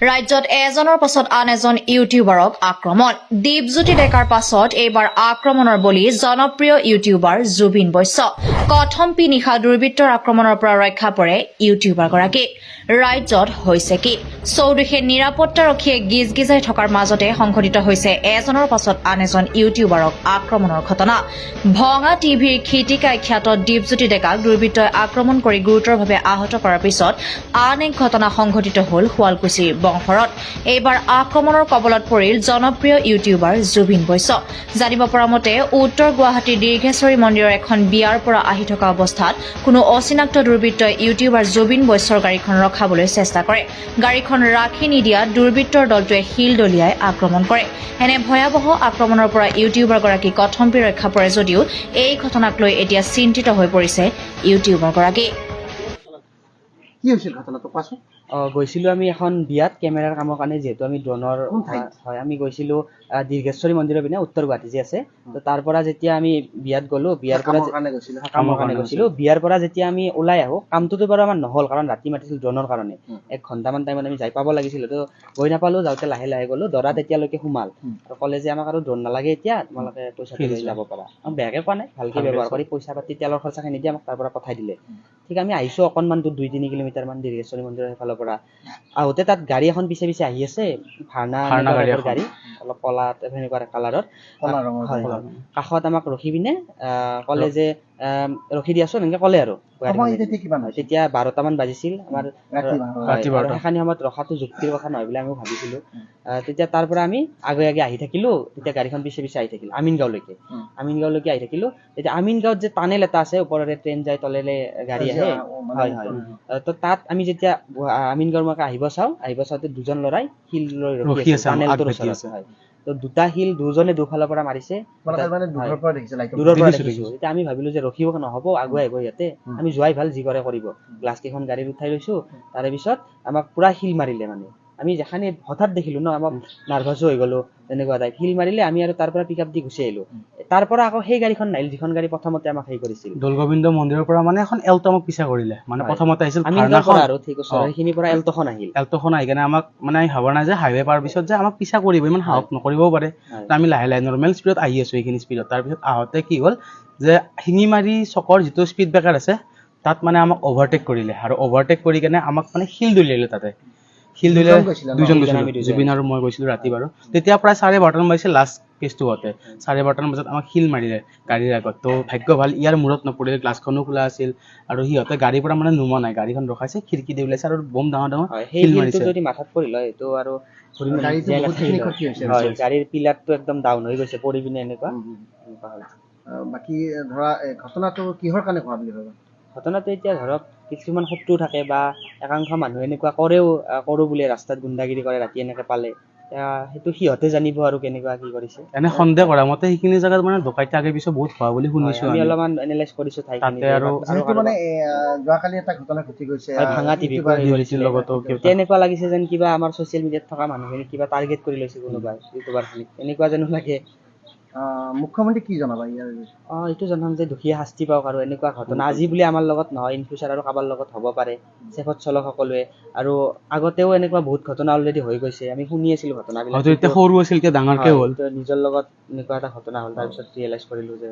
ৰাজ্যত এজনৰ পাছত আন এজন ইউটিউবাৰক আক্ৰমণ দীপজ্যোতি ডেকাৰ পাছত এইবাৰ আক্ৰমণৰ বলি জনপ্ৰিয় ইউটিউবাৰ জুবিন বৈশ্য কথম্পি নিশা দুৰ্বৃত্তৰ আক্ৰমণৰ পৰা ৰক্ষা পৰে ইউটিউবাৰগৰাকী ৰাজ্যত হৈছে কি চৌদিশে নিৰাপত্তাৰক্ষীয়ে গিজগিজাই থকাৰ মাজতে সংঘটিত হৈছে এজনৰ পাছত আন এজন ইউটিউবাৰক আক্ৰমণৰ ঘটনা ভঙা টিভিৰ খিটিকাই খ্যাত দীপজ্যোতি ডেকাক দুৰ্বৃত্তই আক্ৰমণ কৰি গুৰুতৰভাৱে আহত কৰাৰ পিছত আন এক ঘটনা সংঘটিত হ'ল শুৱালকুছিৰ বংশৰত এইবাৰ আক্ৰমণৰ কবলত পৰিল জনপ্ৰিয় ইউটিউবাৰ জুবিন বৈশ্য জানিব পৰা মতে উত্তৰ গুৱাহাটীৰ দীৰ্ঘেশ্বৰী মন্দিৰৰ এখন বিয়াৰ পৰা আহি থকা অৱস্থাত কোনো অচিনাক্ত দুৰ্বৃত্তই ইউটিউবাৰ জুবিন বৈশ্যৰ গাড়ীখন ৰখাবলৈ চেষ্টা কৰে গাড়ীখন ৰাখি নিদিয়াত দুৰ্বৃত্তৰ দলটোৱে শিল দলিয়াই আক্ৰমণ কৰে এনে ভয়াৱহ আক্ৰমণৰ পৰা ইউটিউবাৰগৰাকী কথম্পি ৰক্ষা পৰে যদিও এই ঘটনাক লৈ এতিয়া চিন্তিত হৈ পৰিছে ইউটিউবাৰগৰাকী কি হৈছিল ঘটনাটো কোৱাচোন গৈছিলো আমি এখন বিয়াত কেমেৰাৰ কামৰ কাৰণে যেহেতু আমি ড্ৰোনৰ হয় আমি গৈছিলো দীৰ্ঘেশ্বৰী মন্দিৰৰ পিনে উত্তৰ গুৱাহাটী যে আছে তো তাৰ পৰা যেতিয়া আমি বিয়াত গলো বিয়াৰ পৰা কামৰ কাৰণে গৈছিলো বিয়াৰ পৰা যেতিয়া আমি ওলাই আহো কামটোতো বাৰু আমাৰ নহল কাৰণ ৰাতি মাতিছিল ড্ৰোনৰ কাৰণে 1 ঘণ্টামান টাইমত আমি যাই পাব লাগিছিল তো গৈ নাপালো যাওঁতে লাহে লাহে গলো দৰা তেতিয়ালৈকে সোমাল আৰু ক'লে যে আমাক আৰু ড্ৰোন নালাগে এতিয়া তোমালোকে পইচা লৈ যাব পাৰা বেয়াকে কোৱা নাই ভালকে ব্যৱহাৰ কৰি পইচা পাতি তেলৰ খৰচাখিনি দি আমাক তাৰ পৰা পঠাই দিলে ঠিক আমি আহিছো অকণমান দূৰ 2-3 কিলোমিটাৰ মান দীৰ্ঘেশ্বৰী মন্দিৰৰ ফালৰ পৰা আহোতে তাত গাড়ী এখন পিছে পিছে আহি আছে ভাৰনা গাড়ী অলপ কলা এনেকুৱা কালাৰত কাষত আমাক ৰখি পিনে ক'লে যে ৰখি দিয়াচোন এনেকে ক'লে আৰু তেতিয়া 12টা মান বাজিছিল আমাৰ সেইখানি সময়ত ৰখাটো যুক্তিৰ কথা নহয় বুলি আমি ভাবিছিলো তেতিয়া তাৰ পৰা আমি আগে আগে আহি থাকিলো তেতিয়া গাড়ীখন পিছে পিছে আহি থাকিল আমিনগাঁওলৈকে আহি থাকিলো তেতিয়া আমিনগাঁৱত যে টানেল এটা আছে ওপৰেৰে ট্ৰেইন যায় তলেৰে গাড়ী আহে হয় হয় তো তাত আমি যেতিয়া আমিনগাঁৱৰ মাকে আহিব চাওঁতে দুজন ল'ৰাই শিল লৈ ৰখি আছে টানেলটোৰ ওচৰত হয় তো দুটা শিল দুজনে দুফালৰ পৰা মাৰিছে দূৰৰ পৰা দেখিছো এতিয়া আমি ভাবিলো যে ৰখিব নহব আগুৱাই আহিব ইয়াতে আমি যোৱাই ভাল যি কৰে কৰিব গ্লাছ কেইখন গাড়ীত উঠাই লৈছো তাৰে পিছত আমাক পুৰা শিল মাৰিলে মানে আমি যেখানে হঠাৎ দেখিলো ন আমাক নাৰ্ভাছো হৈ গলো তেনেকুৱা টাইপ শিল মাৰিলে আমি আৰু তাৰ পৰা পিকআপ দি গুচি আহিলো তাৰ পৰা আকৌ সেই গাড়ীখন নাহিল যিখন গাড়ী প্ৰথমতে আমাক হেৰি কৰিছিল দৌলগোবিন্দ মন্দিৰৰ পৰা মানে এখন এল্ট'মক পিছা কৰিলে মানে প্ৰথমতে আহিছিল ভাৰনাখন আৰু ঠিক আছে সেইখিনিৰ পৰা এল্ট'খন আহি কেনে আমাক মানে আমি ভাবা নাই যে হাইৱে পাৰ পিছত যে আমাক পিছা কৰিব ইমান সাহস নকৰিবও পাৰে আমি লাহে লাহে নৰ্মেল স্পীডত আহি আছো এইখিনি স্পীডত তাৰপিছত আহোঁতে কি হ'ল যে শিঙিমাৰী চকৰ যিটো স্পীড ব্ৰেকাৰ আছে তাত মানে আমাক অভাৰটেক কৰিলে আৰু অভাৰটেক কৰি কেনে আমাক মানে শিল দলিয়ালে তাতে শিল দলিয়াই দুজন গৈছিলো জুবিন আৰু মই গৈছিলো ৰাতি বাৰু তেতিয়া প্ৰায় 12:30 বাজিছিল লাষ্ট কেছটো হওঁতে 12:30 বজাত আমাক শিল মাৰিলে গাড়ীৰ আগত তো ভাগ্য ভাল ইয়াৰ মূৰত নপৰিলে গ্লাছখনো খোলা আছিল আৰু সিহঁতে গাড়ীৰ পৰা মানে নুমা নাই গাড়ীখন ৰখাইছে খিৰিকী দি ওলাইছে আৰু বম ডাঙৰ শিল মাৰিছে যদি মাথাত পৰিল হয় তো আৰু গাড়ীৰ পিলাৰটো একদম ডাউন হৈ গৈছে পৰি পিনে এনেকুৱা বাকী ধৰা ঘটনাটো কিহৰ কাৰণে হোৱা বুলি ভাবা ঘটনাটো এতিয়া ধৰক কিছুমান শত্ৰু থাকে বা একাংশ মানুহে এনেকুৱা কৰো বুলি ৰাস্তাত গুণ্ডাগিৰি কৰে ৰাতি এনেকে পালে সেইটো সিহঁতে জানিব আৰু কেনেকুৱা কি কৰিছে এনে সন্দেহ কৰা মতে সেইখিনি জাগাত মানে ডকাইতি আগে পিছে বহুত হোৱা বুলি শুনিছো আমি অলপমান এনালাইজ কৰিছো ঠাইখিনি আৰু মানে যোৱাকালি এটা ঘটনা ঘটি গৈছে ভাঙা টিভি কৰিছিল লগতো তেনেকুৱা লাগিছে যেন কিবা আমাৰ ছচিয়েল মিডিয়াত থকা মানুহখিনি কিবা টাৰ্গেট কৰি লৈছে কোনোবাই ইউটিউবাৰখিনিক এনেকুৱা যেন লাগে মুখ্যমন্ত্ৰী কি জনাবা ইয়াৰ এইটো জনাম যে দুখীয়া শাস্তি পাওক আৰু এনেকুৱা ঘটনা আজি বুলি আমাৰ লগত নহয় ইন ফিউচাৰ আৰু কাৰোবাৰ লগত হ'ব পাৰে চেফত চলক সকলোৱে আৰু আগতেও এনেকুৱা বহুত ঘটনা অলৰেডি হৈ গৈছে আমি শুনি আছিলো ঘটনাবিলাক এতিয়া সৰু আছিল এতিয়া ডাঙৰকে হ'ল নিজৰ লগত এনেকুৱা এটা ঘটনা হ'ল তাৰপিছত ৰিয়েলাইজ কৰিলো যে